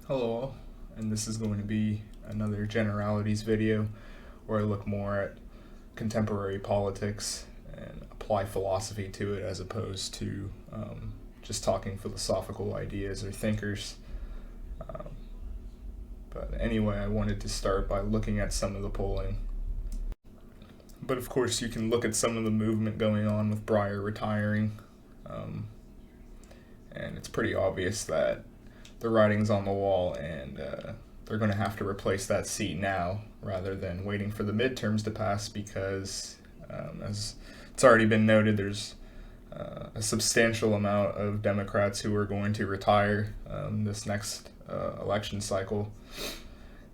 Hello, and this is going to be another Generalities video where I look more at contemporary politics and apply philosophy to it as opposed to just talking philosophical ideas or thinkers. Um, but anyway, I wanted to start by looking at some of the polling. But of course, you can look at some of the movement going on with Breyer retiring, and it's pretty obvious that the writing's on the wall, and they're going to have to replace that seat now rather than waiting for the midterms to pass because, as it's already been noted, there's a substantial amount of Democrats who are going to retire this next election cycle.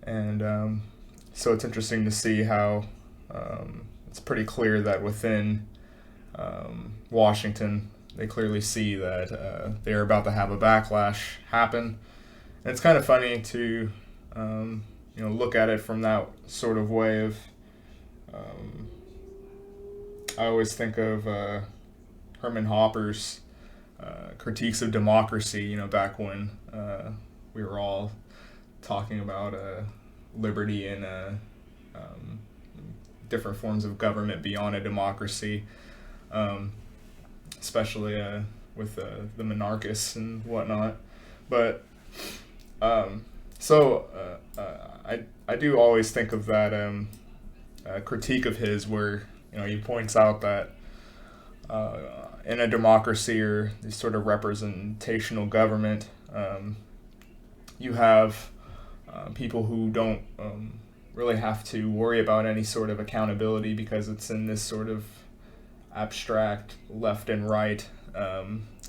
And so it's interesting to see how it's pretty clear that within Washington, they clearly see that they're about to have a backlash happen. And it's kind of funny to look at it from that sort of way of. I always think of Herman Hopper's critiques of democracy. Back when we were all talking about liberty and different forms of government beyond a democracy. Especially with the monarchists and whatnot. But I do always think of that critique of his where he points out that in a democracy or this sort of representational government, you have people who don't really have to worry about any sort of accountability because it's in this sort of abstract left and right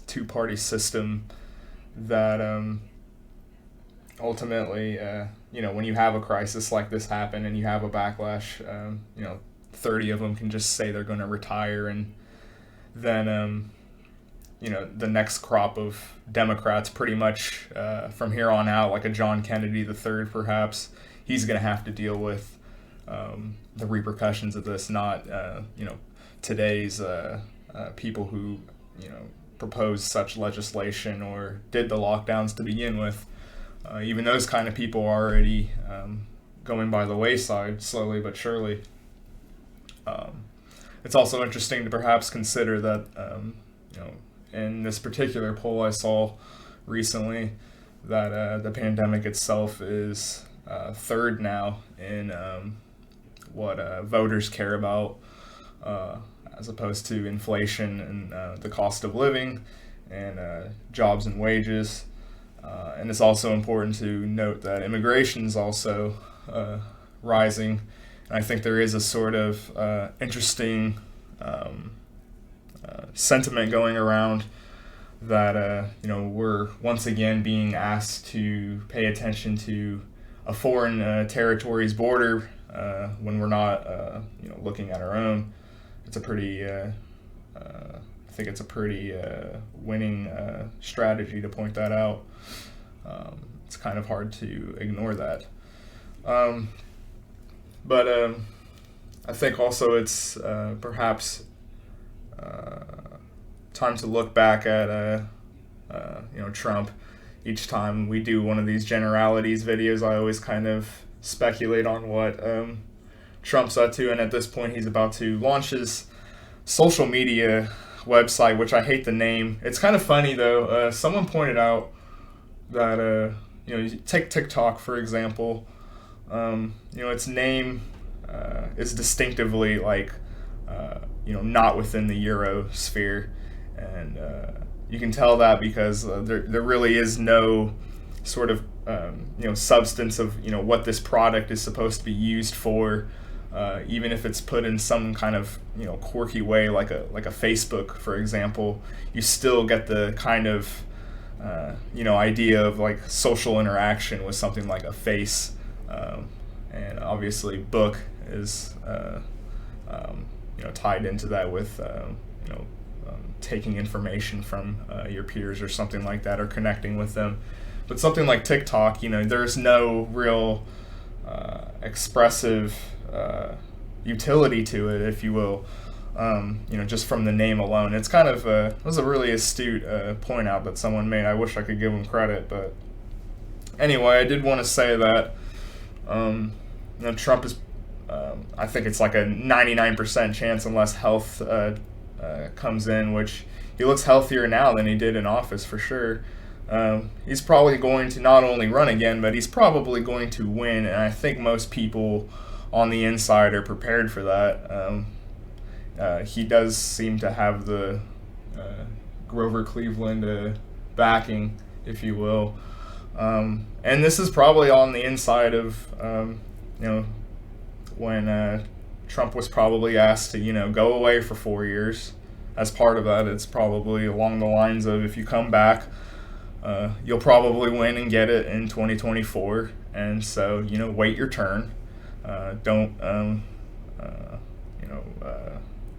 two-party system that ultimately, when you have a crisis like this happen and you have a backlash, 30 of them can just say they're going to retire, and then the next crop of Democrats pretty much from here on out, like a John Kennedy III perhaps, he's going to have to deal with the repercussions of this, not today's people who proposed such legislation or did the lockdowns to begin with. Even those kind of people are already going by the wayside slowly but surely. It's also interesting to perhaps consider that in this particular poll I saw recently that the pandemic itself is third now in what voters care about, as opposed to inflation and the cost of living and jobs and wages. And it's also important to note that immigration is also rising. And I think there is a sort of interesting sentiment going around that we're once again being asked to pay attention to a foreign territory's border when we're not looking at our own. It's a pretty I think it's a pretty winning strategy to point that out. It's kind of hard to ignore that. But I think also it's perhaps time to look back at Trump. Each time we do one of these generalities videos, I always kind of speculate on what Trump's up to, and at this point he's about to launch his social media website, which I hate the name. It's kind of funny though. Someone pointed out that you take TikTok for example. Its name is distinctively not within the Euro sphere, and you can tell that because there really is no sort of substance of what this product is supposed to be used for. Even if it's put in some kind of quirky way, like a Facebook, for example, you still get the kind of idea of like social interaction with something like a face, and obviously book is tied into that with taking information from your peers or something like that, or connecting with them. But something like TikTok, there's no real expressive utility to it, if you will. Just from the name alone. It's kind of it was a really astute point out that someone made. I wish I could give him credit, but Anyway, I did want to say that Trump is, I think it's like a 99% chance unless health comes in, which he looks healthier now than he did in office for sure. He's probably going to not only run again, but he's probably going to win, and I think most people on the inside are prepared for that. He does seem to have the Grover Cleveland backing, if you will. And this is probably on the inside of, when Trump was probably asked to, go away for 4 years. As part of that, it's probably along the lines of, if you come back, you'll probably win and get it in 2024. And so, wait your turn. Don't,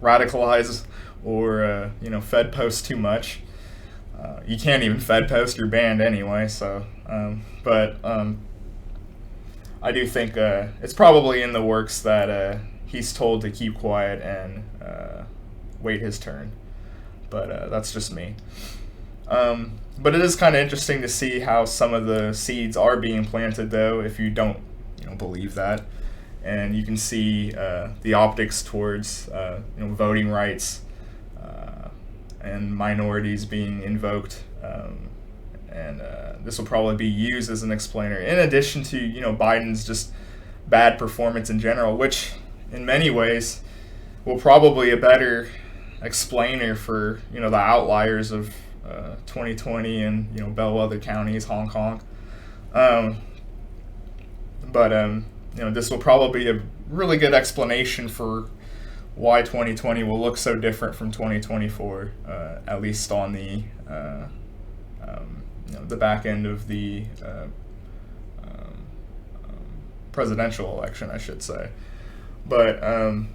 radicalize or, Fed post too much. You can't even Fed post, you're banned anyway, so, but I do think it's probably in the works that he's told to keep quiet and wait his turn, but that's just me. But it is kind of interesting to see how some of the seeds are being planted, though, if you don't believe that. And you can see the optics towards voting rights and minorities being invoked, and this will probably be used as an explainer, in addition to Biden's just bad performance in general, which in many ways will probably a better explainer for the outliers of 2020 and bellwether counties, Hong Kong. But this will probably be a really good explanation for why 2020 will look so different from 2024, at least on the the back end of the presidential election, I should say. But I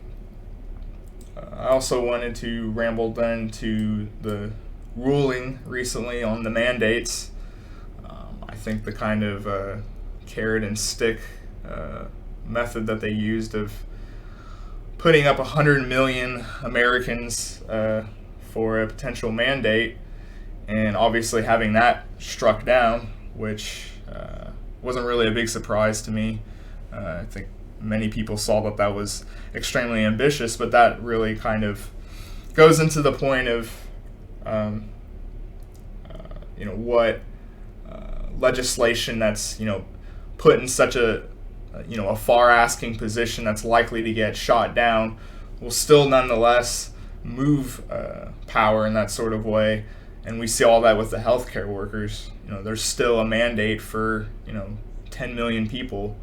also wanted to ramble then to the ruling recently on the mandates. I think the kind of carrot and stick method that they used of putting up 100 million Americans for a potential mandate, and obviously having that struck down, which wasn't really a big surprise to me. I think many people saw that that was extremely ambitious, but that really kind of goes into the point of what legislation that's put in such a far-asking position that's likely to get shot down will still nonetheless move power in that sort of way. And we see all that with the healthcare workers. There's still a mandate for 10 million people,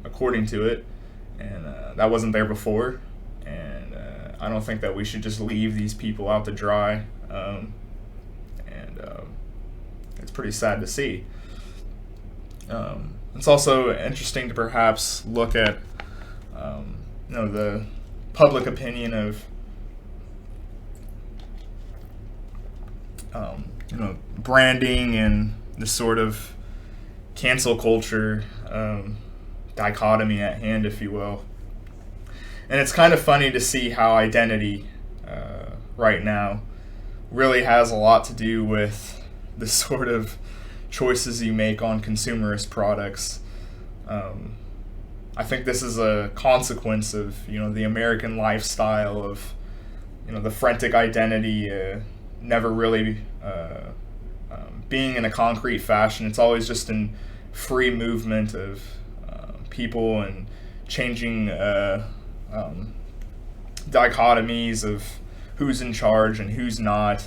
according to it, and that wasn't there before. And I don't think that we should just leave these people out to dry. And it's pretty sad to see. It's also interesting to perhaps look at, the public opinion of, branding and the sort of cancel culture dichotomy at hand, if you will. And it's kind of funny to see how identity right now really has a lot to do with the sort of choices you make on consumerist products. I think this is a consequence of the American lifestyle of the frantic identity never really being in a concrete fashion. It's always just in free movement of people and changing dichotomies of who's in charge and who's not.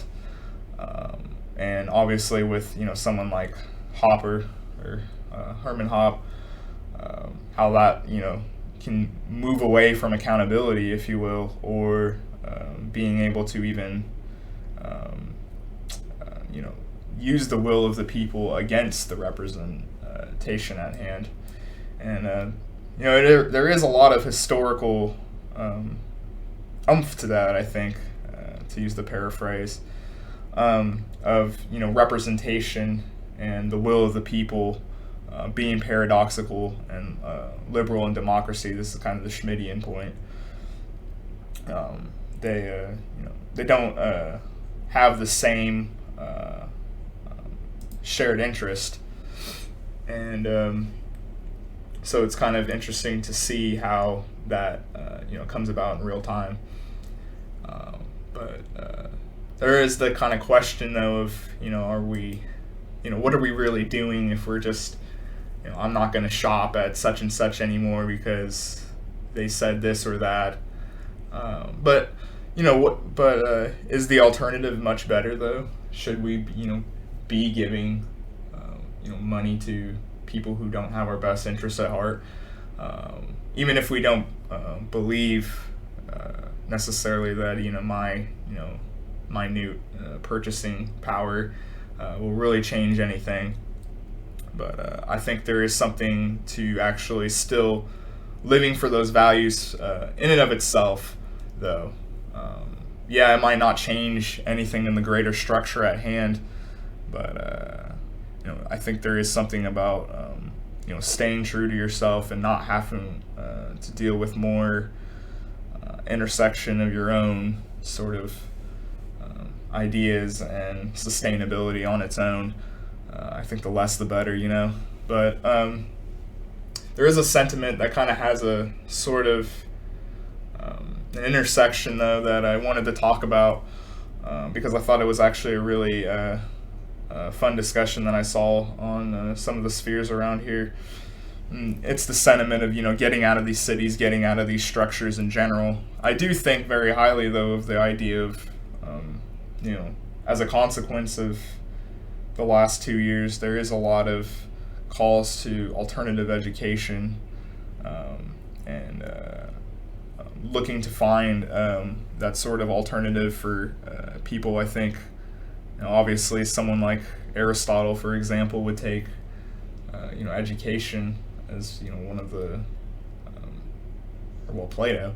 And obviously with someone like Hopper or Herman Hoppe, how that can move away from accountability, if you will, or being able to even use the will of the people against the representation at hand. And there is a lot of historical oomph to that, I think, to use the paraphrase, of representation and the will of the people being paradoxical and liberal in democracy. This is kind of the Schmittian point. They don't have the same shared interest and so it's kind of interesting to see how that comes about in real time. But there is the kind of question though of are we what are we really doing if we're just I'm not going to shop at such and such anymore because they said this or that. But what? But is the alternative much better though? Should we be giving money to people who don't have our best interests at heart, even if we don't believe necessarily that my minute purchasing power will really change anything. But I think there is something to actually still living for those values in and of itself, though. Yeah, it might not change anything in the greater structure at hand, but I think there is something about staying true to yourself and not having to deal with more intersection of your own sort of ideas and sustainability on its own. I think the less the better, But there is a sentiment that kind of has a sort of an intersection, though, that I wanted to talk about because I thought it was actually a really fun discussion that I saw on some of the spheres around here. It's the sentiment of getting out of these cities, getting out of these structures in general. I do think very highly, though, of the idea of as a consequence of the last 2 years, there is a lot of calls to alternative education and looking to find that sort of alternative for people. I think obviously someone like Aristotle, for example, would take education as one of the Plato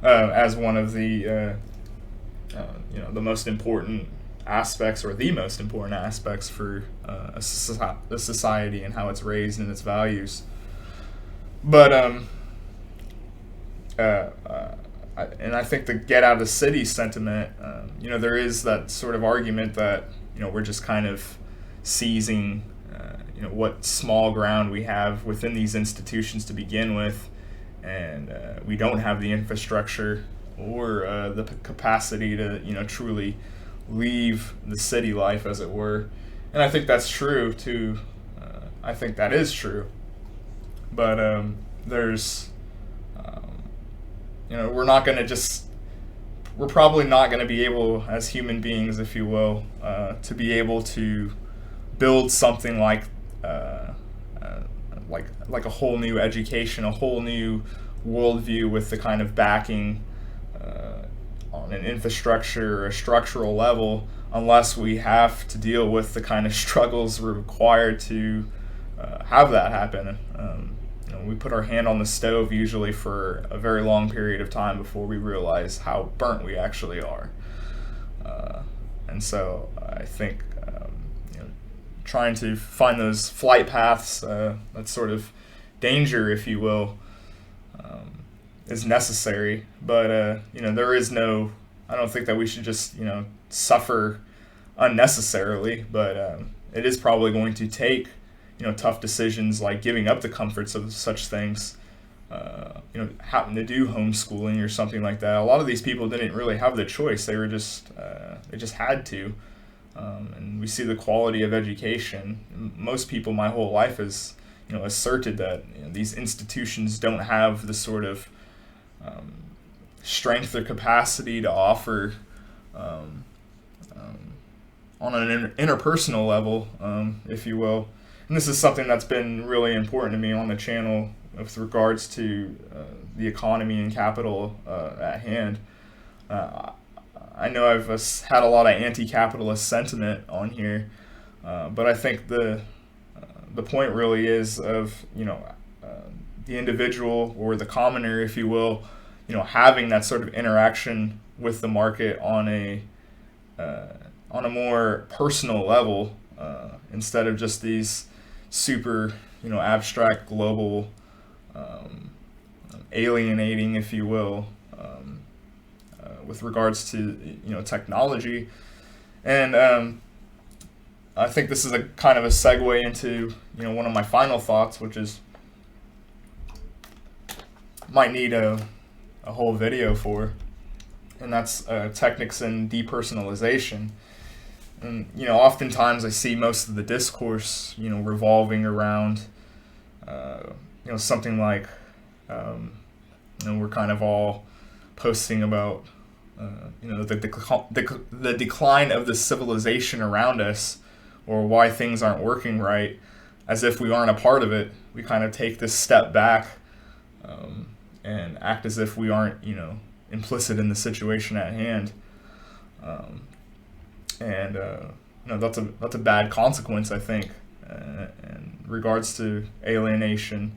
as one of the the most important aspects, or the most important aspects for a society and how it's raised and its values. But and I think the get out of the city sentiment, there is that sort of argument that we're just kind of seizing what small ground we have within these institutions to begin with, and we don't have the infrastructure or the capacity to truly leave the city life, as it were. And I think that's true too. I think that is true. But there's we're probably not going to be able, as human beings, if you will, to be able to build something like a whole new education, a whole new worldview with the kind of backing on an infrastructure or a structural level, unless we have to deal with the kind of struggles required to have that happen. We put our hand on the stove usually for a very long period of time before we realize how burnt we actually are. And so I think trying to find those flight paths, that sort of danger, if you will, is necessary. But there is no. I don't think that we should just suffer unnecessarily. But it is probably going to take tough decisions like giving up the comforts of such things. Happen to do homeschooling or something like that. A lot of these people didn't really have the choice. They were just they just had to. And we see the quality of education. Most people my whole life has asserted that these institutions don't have the sort of strength or capacity to offer on an interpersonal level, if you will. And this is something that's been really important to me on the channel with regards to the economy and capital at hand. I know I've had a lot of anti-capitalist sentiment on here, but I think the point really is of the individual or the commoner, if you will, having that sort of interaction with the market on a more personal level, instead of just these super abstract global alienating, if you will, with regards to technology. And I think this is a kind of a segue into one of my final thoughts, which is might need a whole video for, and that's techniques in depersonalization. And oftentimes I see most of the discourse revolving around something like we're kind of all posting about the decline of the civilization around us, or why things aren't working right, as if we aren't a part of it. We kind of take this step back and act as if we aren't implicit in the situation at hand. That's a bad consequence, I think, in regards to alienation.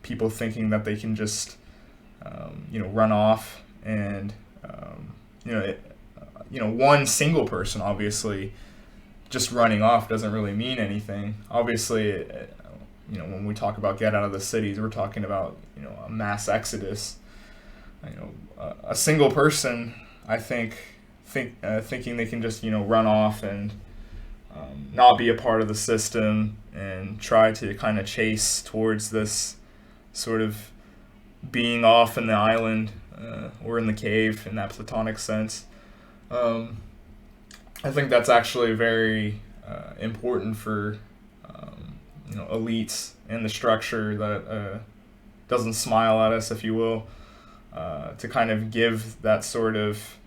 People thinking that they can just run off, and one single person, obviously, just running off doesn't really mean anything. Obviously, when we talk about get out of the cities, we're talking about a mass exodus. A single person, I think thinking they can just run off and not be a part of the system and try to kind of chase towards this sort of being off in the island or in the cave in that Platonic sense. I think that's actually very important for elites and the structure that doesn't smile at us, if you will, to kind of give that sort of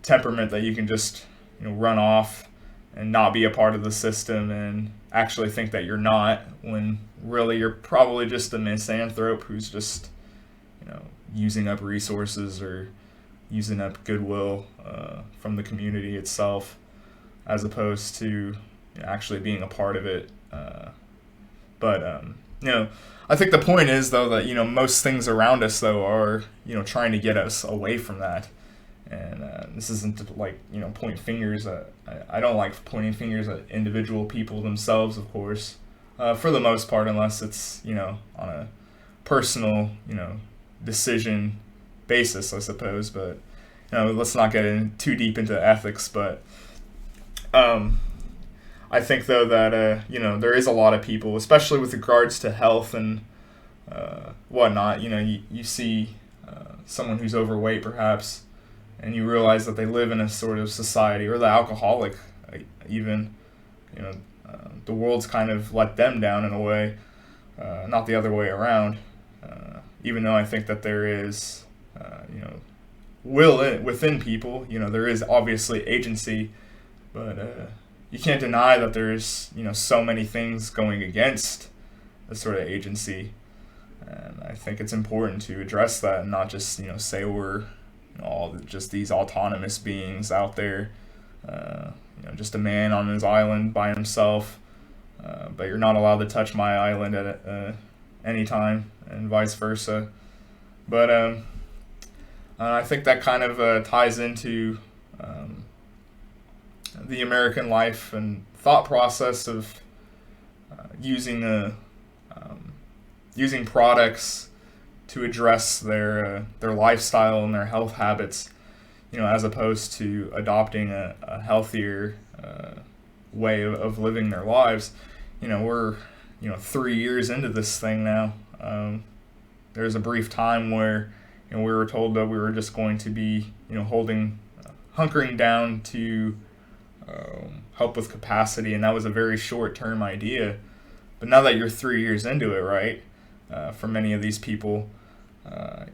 temperament that you can just run off and not be a part of the system and actually think that you're not, when really you're probably just a misanthrope who's just using up resources or using up goodwill from the community itself, as opposed to actually being a part of it. I think the point is, though, that most things around us, though, are trying to get us away from that. And this isn't to point fingers at. I don't like pointing fingers at individual people themselves, of course, for the most part, unless it's on a personal decision basis, I suppose. But let's not get in too deep into ethics. But I think, though, that there is a lot of people, especially with regards to health and whatnot. You see someone who's overweight, perhaps, and you realize that they live in a sort of society, or the alcoholic, even. The world's kind of let them down in a way, not the other way around. Even though I think that there is, will within people. There is obviously agency, but you can't deny that there's so many things going against the sort of agency, and I think it's important to address that and not just say we're all just these autonomous beings out there, just a man on his island by himself, but you're not allowed to touch my island at any time, and vice versa. But I think that kind of ties into the American life and thought process of using products to address their lifestyle and their health habits, as opposed to adopting a healthier way of living their lives. We're 3 years into this thing now. There's a brief time where we were told that we were just going to be hunkering down to help with capacity, and that was a very short-term idea. But now that you're 3 years into it, right, for many of these people,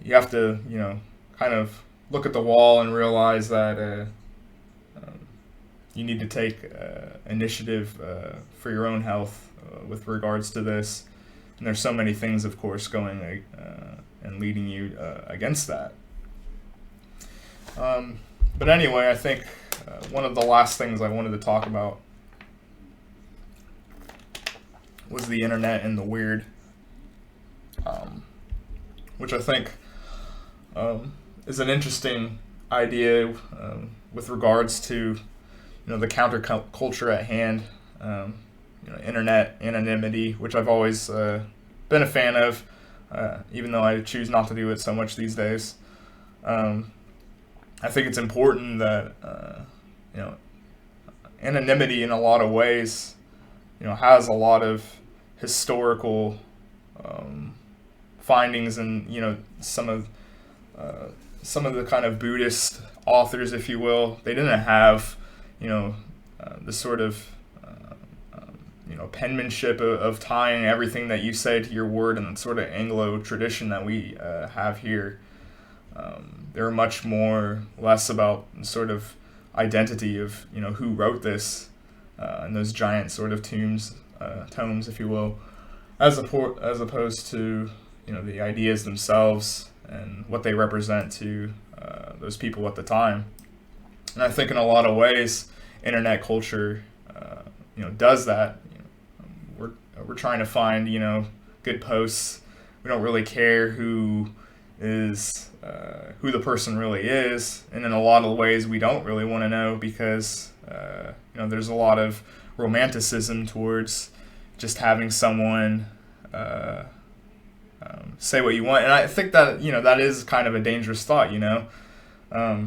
you have to kind of look at the wall and realize that you need to take initiative for your own health with regards to this. And there's so many things, of course, going and leading you against that. But anyway, I think one of the last things I wanted to talk about was the internet and the weird, which I think is an interesting idea with regards to the counterculture at hand. Internet anonymity, which I've always been a fan of, even though I choose not to do it so much these days. I think it's important that Anonymity in a lot of ways, has a lot of historical findings, and some of the kind of Buddhist authors, if you will, they didn't have the sort of penmanship of tying everything that you say to your word and the sort of Anglo tradition that we have here. They're much less about sort of identity of who wrote this and those giant sort of tomes, if you will, as opposed to the ideas themselves and what they represent to those people at the time. And I think in a lot of ways, internet culture, does that. We're trying to find good posts. We don't really care who the person really is, and in a lot of ways we don't really want to know, because there's a lot of romanticism towards just having someone say what you want, and I think that that is kind of a dangerous thought. A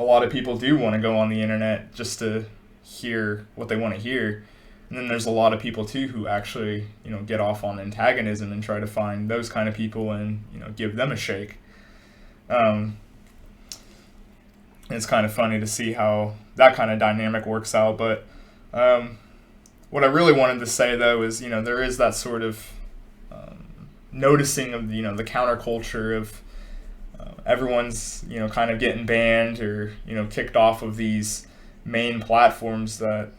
lot of people do want to go on the internet just to hear what they want to hear, and then there's a lot of people too who actually get off on antagonism and try to find those kind of people and give them a shake. It's kind of funny to see how that kind of dynamic works out. But what I really wanted to say though is there is that sort of noticing of the counterculture of everyone's kind of getting banned or kicked off of these main platforms that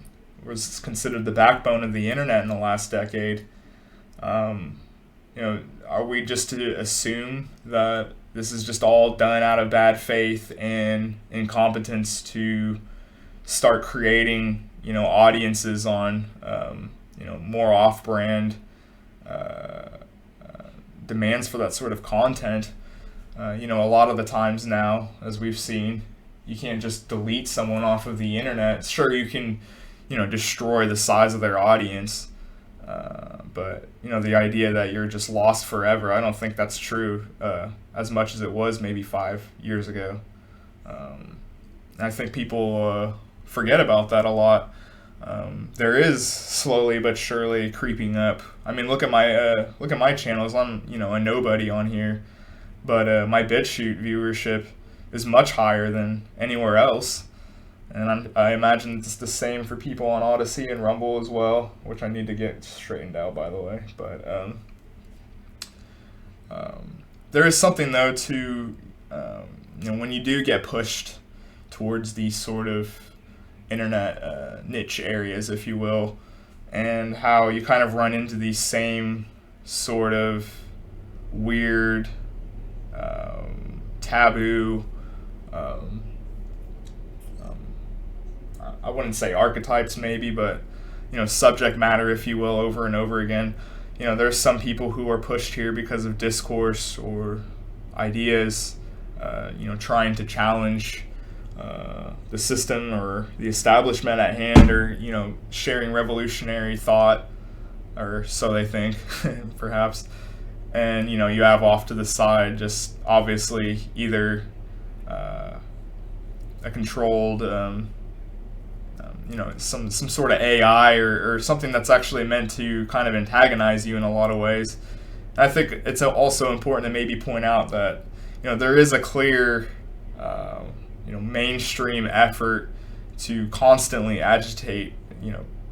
was considered the backbone of the internet in the last decade. Are we just to assume that this is just all done out of bad faith and incompetence to start creating audiences on more off-brand demands for that sort of content? A lot of the times now, as we've seen, you can't just delete someone off of the internet. Sure, you can destroy the size of their audience, but the idea that you're just lost forever, I don't think that's true as much as it was maybe 5 years ago. And I think people forget about that a lot. There is slowly but surely creeping up. I mean, look at my channels. I'm a nobody on here, but my BitChute viewership is much higher than anywhere else. And I imagine it's the same for people on Odyssey and Rumble as well, which I need to get straightened out, by the way. But there is something, though, to when you do get pushed towards these sort of internet niche areas, if you will, and how you kind of run into these same sort of weird, taboo, I wouldn't say archetypes maybe, but subject matter, if you will, over and over again. There's some people who are pushed here because of discourse or ideas, trying to challenge the system or the establishment at hand, or sharing revolutionary thought, or so they think, perhaps. And you have off to the side just obviously either a controlled some sort of AI or something that's actually meant to kind of antagonize you in a lot of ways. And I think it's also important to maybe point out that there is a clear mainstream effort to constantly agitate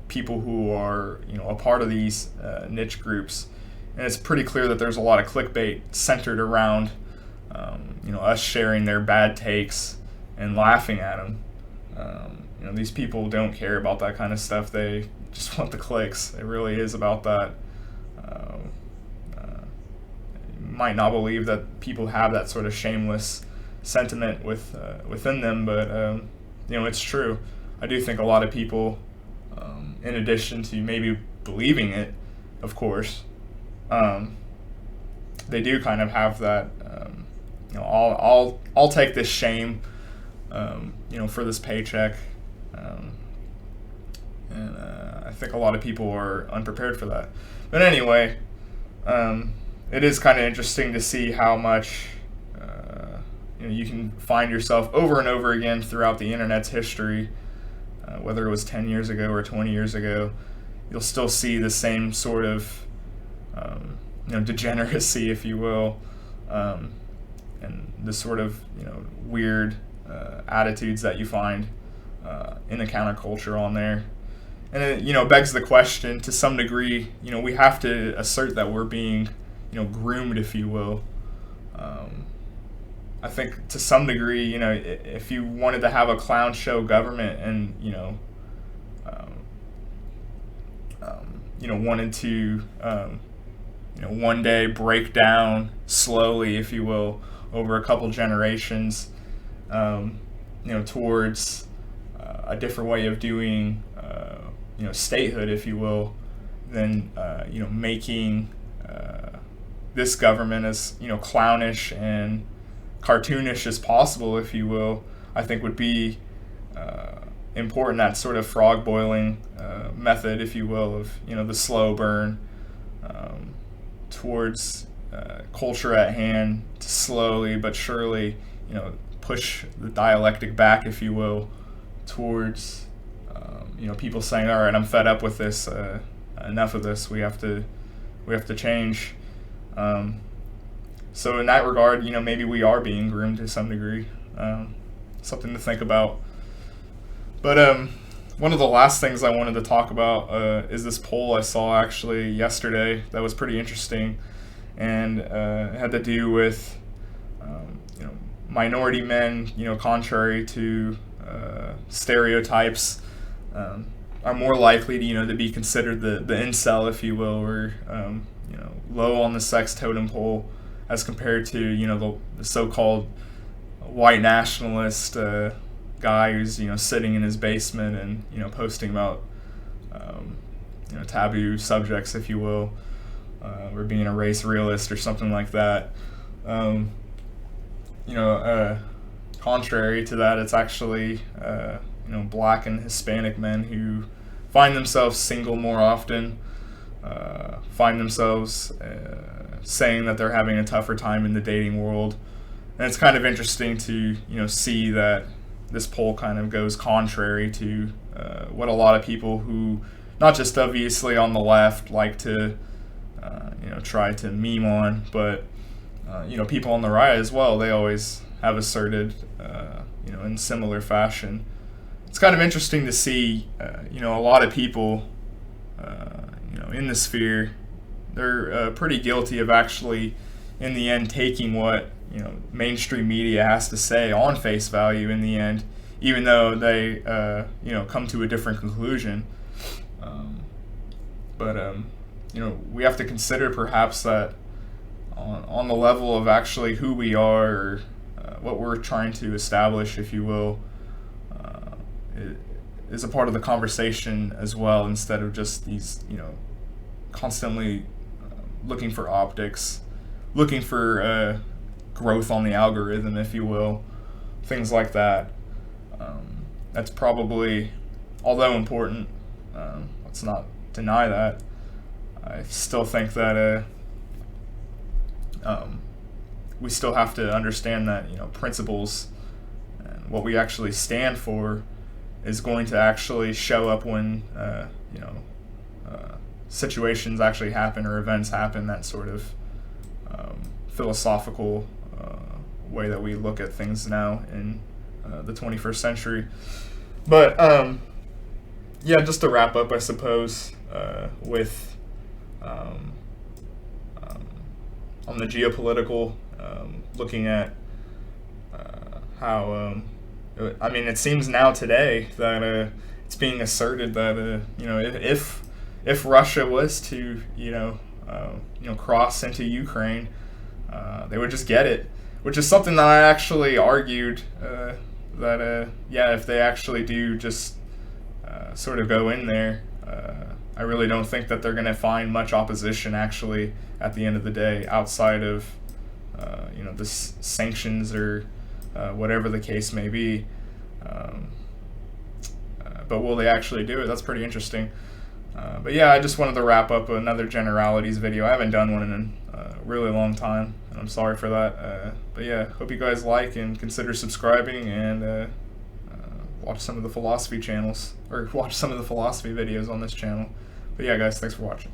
people who are a part of these niche groups, and it's pretty clear that there's a lot of clickbait centered around us sharing their bad takes and laughing at them. These people don't care about that kind of stuff. They just want the clicks. It really is about that. You might not believe that people have that sort of shameless sentiment within them, but it's true. I do think a lot of people, in addition to maybe believing it, of course, they do kind of have that. I'll take this shame, for this paycheck. And I think a lot of people are unprepared for that. But anyway, it is kind of interesting to see how much you can find yourself over and over again throughout the internet's history, whether it was 10 years ago or 20 years ago, you'll still see the same sort of degeneracy, if you will, and the sort of weird attitudes that you find in the counterculture on there. And it begs the question, to some degree, we have to assert that we're being groomed, if you will. I think to some degree, if you wanted to have a clown show government and wanted to one day break down slowly, if you will, over a couple generations, towards a different way of doing statehood, if you will, then making this government as clownish and cartoonish as possible, if you will, I think would be important. That sort of frog boiling method, if you will, of the slow burn towards culture at hand, to slowly but surely push the dialectic back, if you will, towards people saying, all right, I'm fed up with this, enough of this, we have to change. So in that regard, maybe we are being groomed to some degree. Something to think about. But one of the last things I wanted to talk about is this poll I saw actually yesterday that was pretty interesting, and it had to do with minority men, contrary to stereotypes, are more likely to be considered the incel, if you will, or low on the sex totem pole, as compared to the so-called white nationalist guy who's sitting in his basement and posting about taboo subjects, if you will, or being a race realist or something like that. Contrary to that, it's actually black and Hispanic men who find themselves single more often, find themselves saying that they're having a tougher time in the dating world. And it's kind of interesting to see that this poll kind of goes contrary to what a lot of people who, not just obviously on the left, like to try to meme on, but people on the right as well, they always have asserted in similar fashion. It's kind of interesting to see a lot of people in the sphere, they're pretty guilty of actually in the end taking what mainstream media has to say on face value in the end, even though they come to a different conclusion. But we have to consider perhaps that on the level of actually who we are, or what we're trying to establish, if you will, is a part of the conversation as well, instead of just these constantly looking for optics, looking for growth on the algorithm, if you will, things like that. That's probably, although important, let's not deny that, I still think that we still have to understand that principles and what we actually stand for is going to actually show up when situations actually happen or events happen, that sort of philosophical way that we look at things now in the 21st century. But just to wrap up, I suppose, with on the geopolitical, looking at how it seems now today that it's being asserted that if Russia was to cross into Ukraine, they would just get it, which is something that I actually argued that if they actually do just sort of go in there, I really don't think that they're going to find much opposition actually at the end of the day, outside of the sanctions or whatever the case may be. But will they actually do it? That's pretty interesting. But I just wanted to wrap up another Generalities video. I haven't done one in a really long time, and I'm sorry for that. But hope you guys like and consider subscribing, and watch some of the philosophy channels, or watch some of the philosophy videos on this channel. But yeah, guys, thanks for watching.